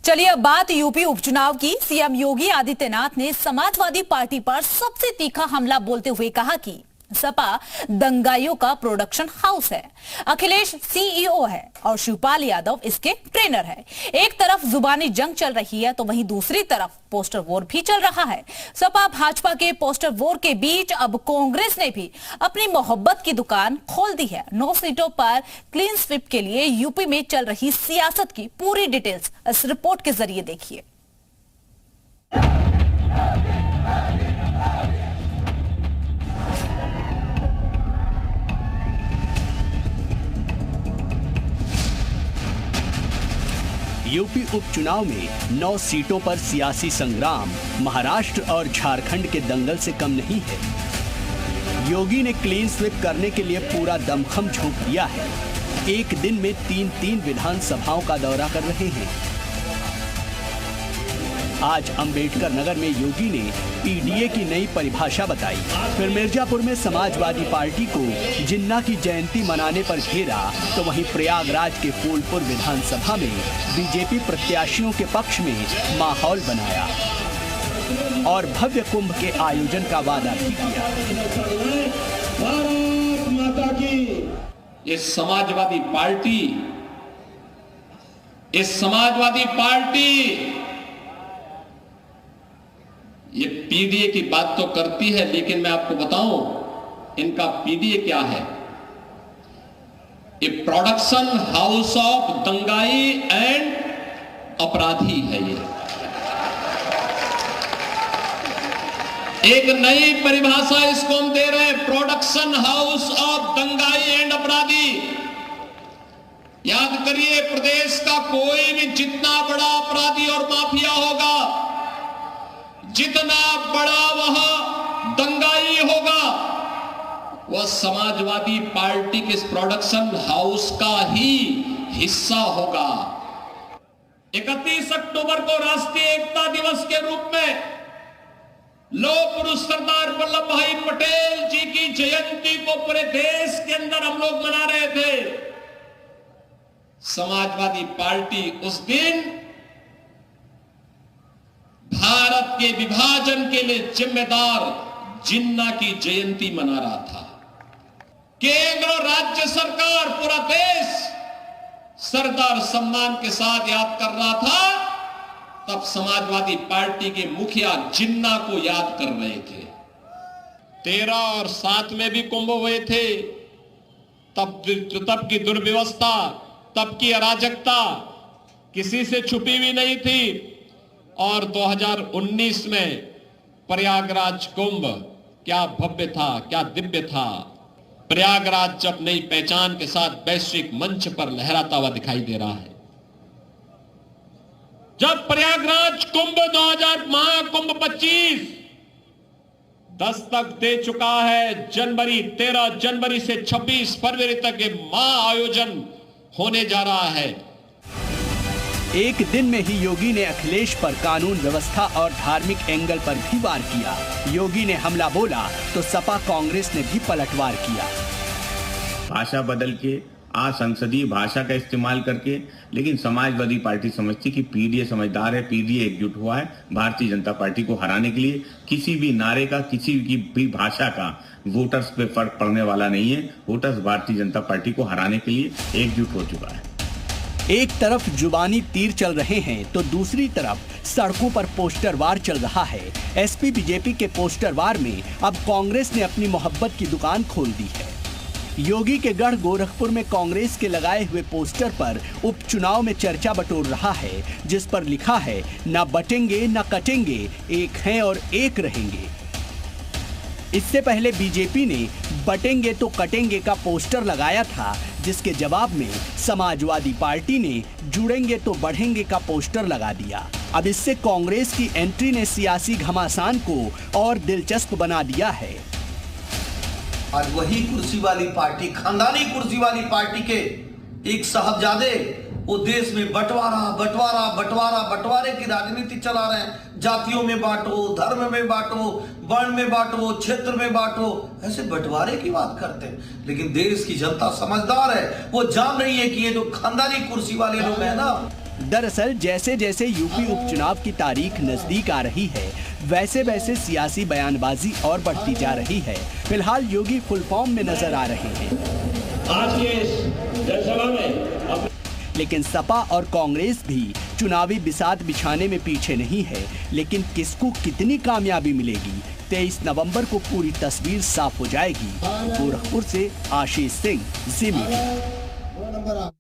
चलिए अब बात यूपी उपचुनाव की। सीएम योगी आदित्यनाथ ने समाजवादी पार्टी पर सबसे तीखा हमला बोलते हुए कहा कि सपा दंगाइयों का प्रोडक्शन हाउस है, अखिलेश सीईओ है और शिवपाल यादव इसके ट्रेनर है। एक तरफ जुबानी जंग चल रही है तो वहीं दूसरी तरफ पोस्टर वॉर भी चल रहा है। सपा भाजपा के पोस्टर वॉर के बीच अब कांग्रेस ने भी अपनी मोहब्बत की दुकान खोल दी है। 9 सीटों पर क्लीन स्वीप के लिए यूपी में चल रही सियासत की पूरी डिटेल्स इस रिपोर्ट के जरिए देखिए। यूपी उपचुनाव में 9 सीटों पर सियासी संग्राम महाराष्ट्र और झारखंड के दंगल से कम नहीं है। योगी ने क्लीन स्वीप करने के लिए पूरा दमखम झोंक दिया है। एक दिन में 3 विधानसभाओं का दौरा कर रहे हैं। आज अंबेडकर नगर में योगी ने पीडीए की नई परिभाषा बताई। फिर मिर्जापुर में समाजवादी पार्टी को जिन्ना की जयंती मनाने पर घेरा तो वहीं प्रयागराज के फूलपुर विधानसभा में बीजेपी प्रत्याशियों के पक्ष में माहौल बनाया और भव्य कुंभ के आयोजन का वादा भी किया। भारत माता की। ये समाजवादी पार्टी ये पीडीए की बात तो करती है, लेकिन मैं आपको बताऊं इनका पीडीए क्या है। ये प्रोडक्शन हाउस ऑफ दंगाई एंड अपराधी है। ये एक नई परिभाषा इसको हम दे रहे हैं, प्रोडक्शन हाउस ऑफ दंगाई एंड अपराधी। याद करिए, प्रदेश का कोई भी जितना बड़ा अपराधी और माफिया होगा, जितना बड़ा वह दंगाई होगा, वह समाजवादी पार्टी के इस प्रोडक्शन हाउस का ही हिस्सा होगा। 31 अक्टूबर को राष्ट्रीय एकता दिवस के रूप में लौह पुरुष सरदार वल्लभ भाई पटेल जी की जयंती को पूरे देश के अंदर हम लोग मना रहे थे। समाजवादी पार्टी उस दिन भारत के विभाजन के लिए जिम्मेदार जिन्ना की जयंती मना रहा था। केंद्र और राज्य सरकार, पूरा देश सरदार सम्मान के साथ याद कर रहा था। तब समाजवादी पार्टी के मुखिया जिन्ना को याद कर रहे थे। 13 और 7 में भी कुंभ हुए थे। तब की दुर्व्यवस्था, तब की अराजकता किसी से छुपी हुई नहीं थी। और 2019 में प्रयागराज कुंभ क्या भव्य था, क्या दिव्य था। प्रयागराज जब नई पहचान के साथ वैश्विक मंच पर लहराता हुआ दिखाई दे रहा है। जब प्रयागराज कुंभ 2000 महाकुंभ 25 दस्तक दे चुका है। 13 जनवरी से 26 फरवरी तक ये महाआयोजन होने जा रहा है। एक दिन में ही योगी ने अखिलेश पर कानून व्यवस्था और धार्मिक एंगल पर भी वार किया। योगी ने हमला बोला तो सपा कांग्रेस ने भी पलटवार किया। भाषा बदल के असंसदीय भाषा का इस्तेमाल करके, लेकिन समाजवादी पार्टी समझती कि पीडीए समझदार है, पीडीए एकजुट हुआ है भारतीय जनता पार्टी को हराने के लिए। किसी भी नारे का, किसी की भी भाषा का वोटर्स पे फर्क पड़ने वाला नहीं है। वोटर्स भारतीय जनता पार्टी को हराने के लिए एकजुट हो चुका है। एक तरफ जुबानी तीर चल रहे हैं तो दूसरी तरफ सड़कों पर पोस्टर वार चल रहा है। एसपी बीजेपी के पोस्टर वार में अब कांग्रेस ने अपनी मोहब्बत की दुकान खोल दी है। योगी के गढ़ गोरखपुर में कांग्रेस के लगाए हुए पोस्टर पर उपचुनाव में चर्चा बटोर रहा है, जिस पर लिखा है न बटेंगे न कटेंगे, एक हैं और एक रहेंगे। इससे पहले बीजेपी ने बटेंगे तो कटेंगे का पोस्टर लगाया था, जिसके जवाब में समाजवादी पार्टी ने जुड़ेंगे तो बढ़ेंगे का पोस्टर लगा दिया। अब इससे कांग्रेस की एंट्री ने सियासी घमासान को और दिलचस्प बना दिया है। आज वही कुर्सी वाली पार्टी, खानदानी कुर्सी वाली पार्टी के एक साहबजादे वो देश में बंटवारे की राजनीति चला रहे हैं। जातियों में बांटो, धर्म में बांटो, वर्ण में बांटो, क्षेत्र में बांटो, ऐसे बंटवारे की बात करते हैं। लेकिन देश की जनता समझदार है, वो जान रही है कि ये जो खानदानी कुर्सी वाले लोग हैं ना, दरअसल जैसे जैसे यूपी उपचुनाव की तारीख नजदीक आ रही है, वैसे वैसे सियासी बयानबाजी और बढ़ती जा रही है। फिलहाल योगी फुल फॉर्म में नजर आ रहे हैं। आज के इस जनसभा में लेकिन सपा और कांग्रेस भी चुनावी बिसात बिछाने में पीछे नहीं है। लेकिन किसको कितनी कामयाबी मिलेगी, 23 नवंबर को पूरी तस्वीर साफ हो जाएगी। गोरखपुर से आशीष सिंह, जी मीडिया।